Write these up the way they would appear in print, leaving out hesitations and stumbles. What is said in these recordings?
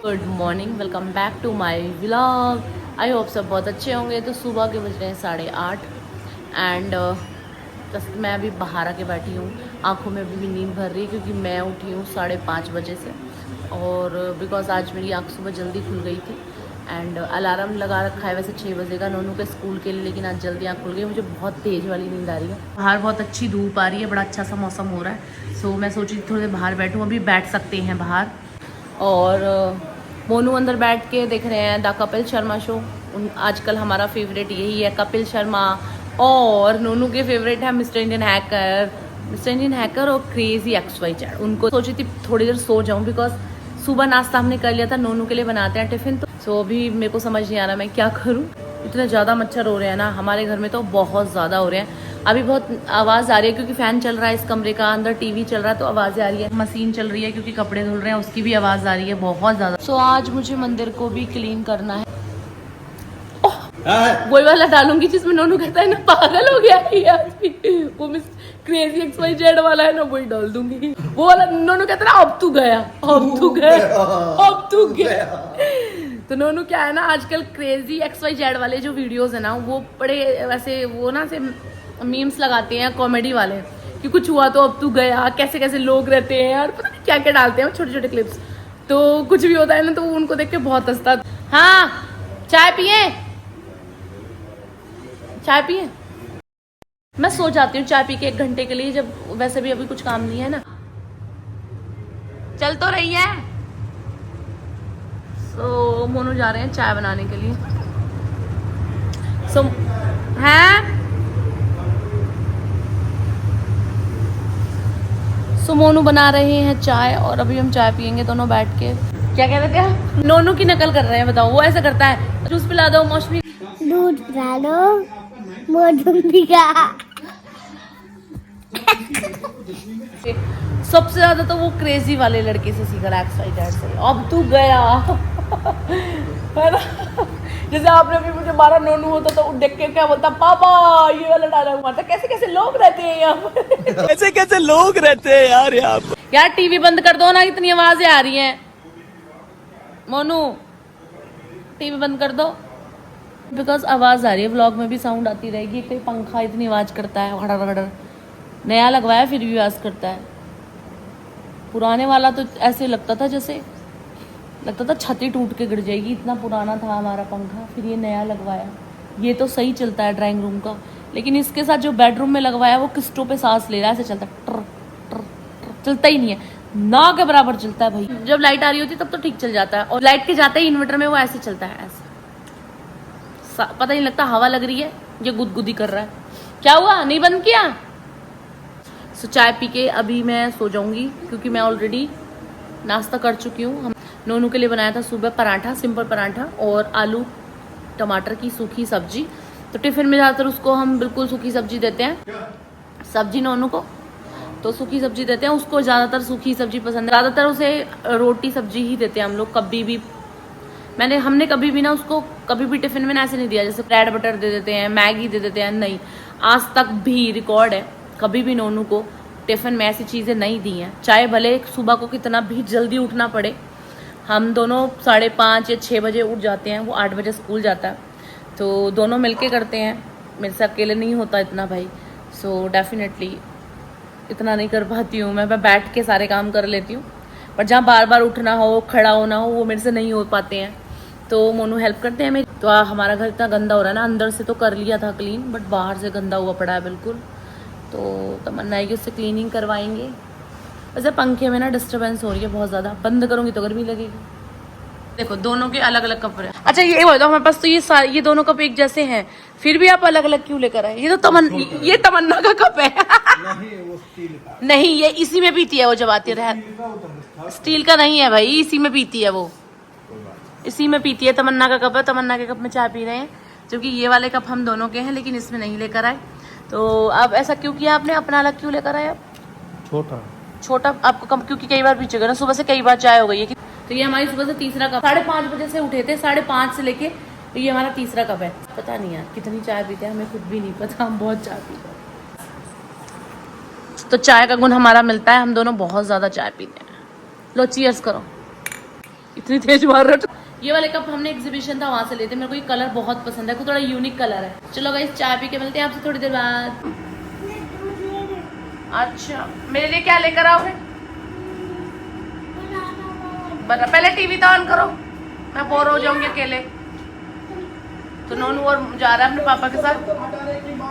Good morning, welcome back to my vlog. I hope सब बहुत अच्छे होंगे। तो सुबह के बज रहे हैं 8:30 एंड जस्ट मैं अभी बाहर आके बैठी हूँ। आँखों में अभी भी नींद भर रही है क्योंकि मैं उठी हूँ 5:30 बजे से, और बिकॉज आज मेरी आँख सुबह जल्दी खुल गई थी एंड अलार्म लगा रखा है वैसे 6 बजे का नोनू के स्कूल के लिए, लेकिन आज जल्दी आँख खुल गई। मुझे बहुत तेज़ वाली नींद आ रही है। बाहर बहुत अच्छी धूप आ रही है, बड़ा अच्छा सा मौसम हो रहा है। सो मैं सोची थोड़ी देर बाहर बैठूँ, अभी बैठ सकते हैं बाहर। और मोनू अंदर बैठ के देख रहे हैं द कपिल शर्मा शो। आजकल हमारा फेवरेट यही है, कपिल शर्मा। और नोनू के फेवरेट है मिस्टर इंडियन हैकर और क्रेजी XYZ। उनको सोची थी थोड़ी देर सो जाऊं बिकॉज सुबह नाश्ता हमने कर लिया था, नोनू के लिए बनाते हैं टिफिन। तो सो अभी मेरे को समझ नहीं आ रहा मैं क्या करूं। इतने ज़्यादा मच्छर हो रहे हैं ना हमारे घर में, तो बहुत ज़्यादा हो रहे हैं। अभी बहुत आवाज़ आ रही है क्योंकि फ़ैन चल रहा है इस कमरे का, अंदर टीवी चल रहा है तो आवाज़ें आ रही है। मशीन चल रही है क्योंकि कपड़े धुल रहे हैं, उसकी भी आवाज़ आ रही है बहुत ज़्यादा। सो आज मुझे मंदिर को भी क्लीन करना है। वही वाला डालूंगी जिसमें नोनू कहता है ना पागल हो गया है आज भी। वो मिस क्रेजी XYZ वाला है ना, वही डाल दूंगी। वो वाला नोनू कहता है ना अब तू गया। तो नोनू क्या है ना, आजकल क्रेजी XYZ वाले जो वीडियोस है ना, वो बड़े वैसे वो ना से मीम्स लगाते हैं कॉमेडी वाले कि कुछ हुआ तो अब तू गया, कैसे कैसे लोग रहते हैं यार, पता नहीं क्या क्या डालते हैं छोटे छोटे क्लिप्स। तो कुछ भी होता है ना तो उनको देख के बहुत हंसता। हाँ चाय पिए। मैं सो जाती हूँ चाय पी के 1 घंटे के लिए, जब वैसे भी अभी कुछ काम नहीं है ना। चल तो रही है। सो मोनू जा रहे हैं चाय बनाने के लिए। सो मोनू बना रहे हैं चाय और अभी हम चाय पियेंगे दोनों बैठ के। क्या कह रहे थे आप? नोनू की नकल कर रहे हैं, बताओ। वो ऐसा करता है, जूस पिला दो, मौसमी दूध पिला दो, सबसे ज्यादा तो वो क्रेजी वाले लड़के से सीखा XYZ से। अब तू गया है ना। जैसे आपने भी मुझे मारा, नोनू होता तो देख के क्या बोलता, पापा ये वाला डायलॉग मारता। कैसे कैसे लोग रहते हैं यहाँ पर। कैसे कैसे लोग रहते हैं यार यहाँ पर। यार टीवी बंद कर दो ना, इतनी आवाजें आ रही हैं। मोनू टीवी बंद कर दो बिकॉज आवाज आ रही है। व्लॉग में भी साउंड आती रहेगी। कोई पंखा इतनी आवाज करता है, घड़र घड़र। नया लगवाया फिर भी आवाज करता है। पुराने वाला तो ऐसे लगता था जैसे लगता था छतरी टूट के गिर जाएगी, इतना पुराना था हमारा पंखा। फिर ये नया लगवाया, ये तो सही चलता है ड्राइंग रूम का, लेकिन इसके साथ जो बेडरूम में लगवाया वो किस्टों पे सांस ले रहा है, ऐसे चलता टर टर टर, चलता ही नहीं है, ना के बराबर चलता है भाई। जब लाइट आ रही होती तब तो ठीक चल जाता है, और लाइट के जाते ही इन्वर्टर में वो ऐसे चलता है, ऐसे पता नहीं लगता हवा लग रही है ये गुदगुदी कर रहा है। क्या हुआ, नहीं बंद किया? सो चाय पी के अभी मैं सो जाऊंगी क्योंकि मैं ऑलरेडी नाश्ता कर चुकी हूँ। हम नोनू के लिए बनाया था सुबह पराठा, सिंपल पराठा और आलू टमाटर की सूखी सब्जी। तो टिफिन में ज़्यादातर उसको हम बिल्कुल सूखी सब्जी देते हैं, सब्जी नोनू को तो सूखी सब्जी देते हैं। उसको ज़्यादातर सूखी सब्जी पसंद है, ज़्यादातर उसे रोटी सब्जी ही देते हैं हम लोग। कभी भी हमने कभी भी ना उसको कभी भी टिफिन में ऐसे नहीं दिया जैसे ब्रेड बटर दे देते हैं, मैगी दे देते हैं, नहीं। आज तक भी रिकॉर्ड है, कभी भी नोनू को टिफिन में ऐसी चीज़ें नहीं दी हैं। चाहे भले सुबह को कितना भी जल्दी उठना पड़े, हम दोनों 5:30 या 6 बजे उठ जाते हैं, वो 8 बजे स्कूल जाता है, तो दोनों मिलके करते हैं। मेरे से अकेले नहीं होता इतना भाई। सो डेफिनेटली इतना नहीं कर पाती हूँ मैं बैठ के सारे काम कर लेती हूँ, पर जहाँ बार बार उठना हो, खड़ा होना हो, वो मेरे से नहीं हो पाते हैं, तो मोनू हेल्प करते हैं मेरी। तो हमारा घर इतना गंदा हो रहा है ना, अंदर से तो कर लिया था क्लीन, बट बाहर से गंदा हुआ पड़ा है बिल्कुल। तो तमन्ना है कि उससे क्लीनिंग करवाएंगे। वैसे पंखे में ना डिस्टर्बेंस हो रही है बहुत ज़्यादा, बंद करूँगी तो गर्मी लगेगी। देखो दोनों के अलग अलग कप हैं। अच्छा ये बताओ, हमारे पास तो ये दोनों कप एक जैसे हैं, फिर भी आप अलग अलग क्यों लेकर आए? ये तमन्ना का कप है। नहीं ये इसी में पीती है वो, जब आती है। स्टील का नहीं है भाई, इसी में पीती है वो, इसी में पीती है। तमन्ना का कप है, तमन्ना के कप में चाय पी रहे हैं, क्योंकि ये वाले कप हम दोनों के हैं, लेकिन इसमें नहीं लेकर आए। तो अब ऐसा क्यों किया आपने, अपना अलग क्यों लेकर आए? छोटा आपको कम, क्योंकि कई बार पीछेगा ना, सुबह से कई बार चाय हो गई है। तो ये हमारी सुबह से तीसरा कप, 5:30 बजे से उठे थे, 5:30 से लेके ये हमारा तीसरा कप है। पता नहीं यार कितनी चाय पीते हैं, हमें खुद भी नहीं पता, हम बहुत चाय पीते हैं। तो चाय का गुण हमारा मिलता है, हम दोनों बहुत ज़्यादा चाय पीते हैं। लो चीयर्स करो। इतनी तेज मार रहा। ये वाले कप हमने एग्जीबिशन था वहां से लेते, मेरे को ये कलर बहुत पसंद है, थोड़ा यूनिक कलर है। चलो गाइस चाय पी के मिलते हैं आपसे थोड़ी देर बाद। अच्छा मेरे लिए क्या लेकर आओगे? पहले टीवी तो ऑन करो, मैं बोर हो जाऊंगी अकेले। तो नोनू और जा रहा है अपने पापा के साथ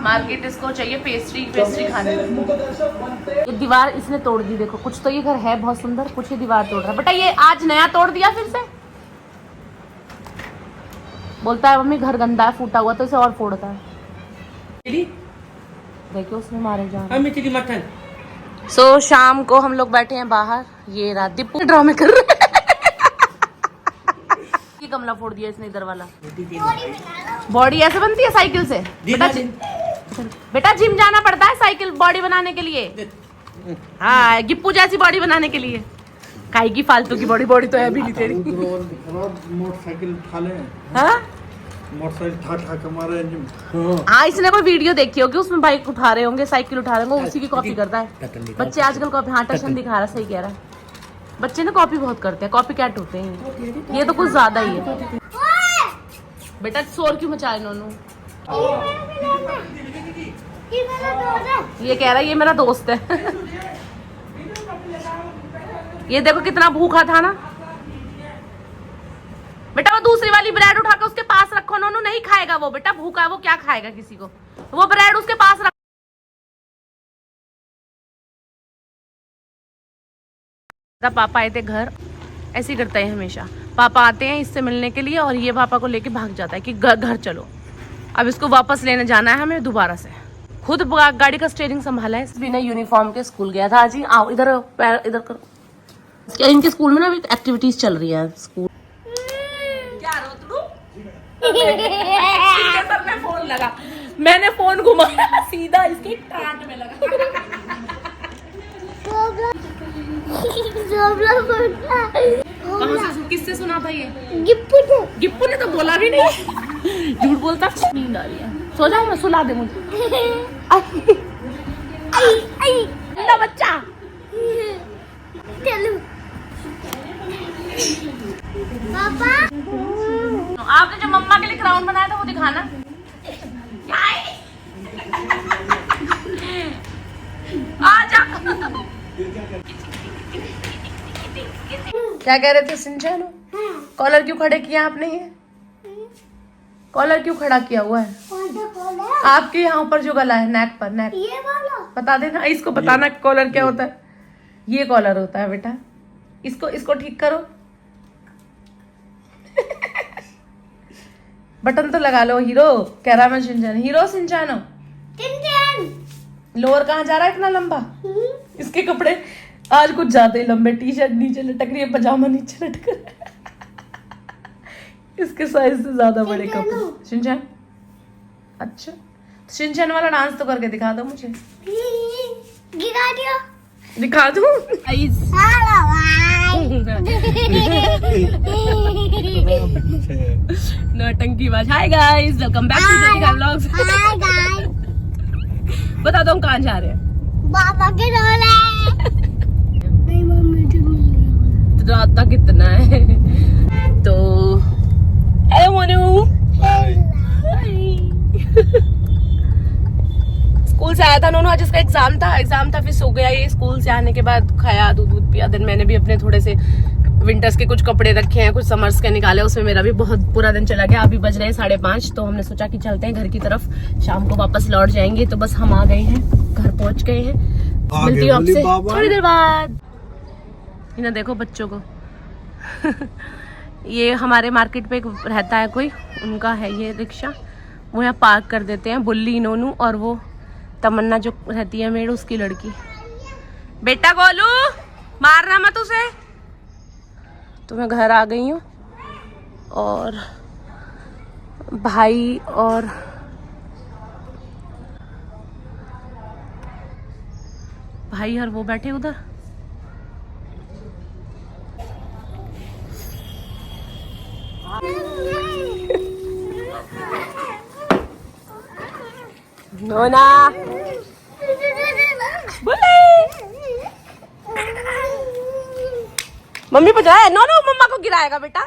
मार्केट, इसको चाहिए पेस्ट्री खाने। ये दीवार इसने तोड़ दी, देखो कुछ तो ये घर है बहुत सुंदर, कुछ ही दीवार तोड़ रहा है। बेटा ये आज नया तोड़ दिया फिर से, बोलता है मम्मी घर गंदा है फूटा हुआ, तो इसे और फोड़ता है। देखियो उसने मारे जा। सो शाम को हम लोग बैठे हैं बाहर, ये रात दीपू ड्रामे कर रहे हैं। ये गमला फोड़ दिया इसने इधर वाला। बॉडी ऐसे बनती है साइकिल से? बेटा जिम जाना पड़ता है साइकिल बॉडी बनाने के लिए। हाँ गिप्पू जैसी बॉडी बनाने के लिए। खाएगी फालतू की बॉडी तो है भी नहीं तेरी। मोटरसाइकिल उठा ले, मोटरसाइकिल ठा के मारे। हाँ इसने कोई वीडियो देखी होगी, उसमें बाइक उठा रहे होंगे, साइकिल उठा रहे होंगे, उसी की कॉपी करता है। बच्चे आजकल कॉपी, हाँ टशन दिखा रहा, सही कह रहा है। बच्चे ना कॉपी बहुत करते हैं, कॉपी कैट होते हैं। ये तो कुछ ज्यादा ही है। बेटा शोर क्यों मचा रहे नोनू? ये कह रहा है ये मेरा दोस्त है। ये देखो कितना भूखा था ना बेटा। वो दूसरी वाली ब्रेड उठा के उसके पास रखो, नोनू नहीं खाएगा वो। बेटा भूखा है वो, क्या खाएगा किसी को? वो ब्रेड उसके पास रखो। पापा आए थे घर, ऐसे ही करता है हमेशा। पापा आते हैं इससे मिलने के लिए और ये पापा को लेके भाग जाता है कि घर चलो। अब इसको वापस लेने जाना है हमें दोबारा से। खुद गाड़ी का स्टीयरिंग संभाला है। बिना यूनिफॉर्म के स्कूल गया था। आज ही आओ इधर, पैर इधर करो। क्या इनके स्कूल में ना अभी एक्टिविटीज चल रही है स्कूल। क्या सर में फोन लगा, मैंने फोन घुमाया सीधा इसके टांट में लगा। कहाँ से किससे सुना था ये? गिप्पू ने तो बोला भी नहीं। झूठ बोलता। नींद आ रही है, सो जाओ ना, सुला दे मुझे। बच्चा पापा आपने जो मम्मा के लिए क्राउन बनाया था वो दिखाना। आजा। क्या कह रहे थे सिंचानो? कॉलर क्यों खड़े किया आपने? ये कॉलर क्यों खड़ा किया हुआ है आपके यहाँ ऊपर जो गला है, नेक पर, नेक ये वाला बता देना इसको, बताना कॉलर क्या होता है। ये कॉलर होता है बेटा, इसको ठीक करो। बटन तो लगा लो। हीरो कह रहा मैं सिंचानो, हीरो सिंचानो। लोअर कहाँ जा रहा है इतना लंबा? इसके कपड़े आज कुछ ज्यादा ही लंबे, टी शर्ट नीचे लटक रही है, पजामा नीचे लटक रहा है। इसके साइज से ज्यादा बड़े कपड़े। शिनचैन अच्छा, शिनचैन वाला डांस तो करके दिखा दो मुझे। दिखा दूं? नौटंकी बाज। Hi guys, welcome back to Jyotika vlogs. बता दो हम कहाँ जा रहे हैं? पापा के रोले। नहीं मम्मी रात कितना है तो हेलो मोनू। स्कूल से आया था नोनू, आज इसका एग्जाम था फिर सो गया ये। स्कूल से आने के बाद खाया, दूध पिया। दिन मैंने भी अपने थोड़े से विंटर्स के कुछ कपड़े रखे हैं, कुछ समर्स के निकाले, उसमें मेरा भी बहुत पूरा दिन चला गया। अभी बज रहे हैं 5:30, तो हमने सोचा कि चलते हैं घर की तरफ, शाम को वापस लौट जाएंगे। तो बस हम आ गए हैं, घर पहुंच गए हैं। मिलती हूँ आपसे थोड़ी देर बाद। इन्हें देखो बच्चों को। ये हमारे मार्केट पे रहता है कोई, उनका है ये रिक्शा, वो यहाँ पार्क कर देते हैं। बुल्ली, नोनू और वो तमन्ना जो रहती है मेरे, उसकी लड़की। बेटा गोलू मारना मत उसे। तो मैं घर आ गई हूँ और भाई और वो बैठे उधर। नोना बोले मम्मी बजाए। नो नो मम्मा को गिराएगा बेटा?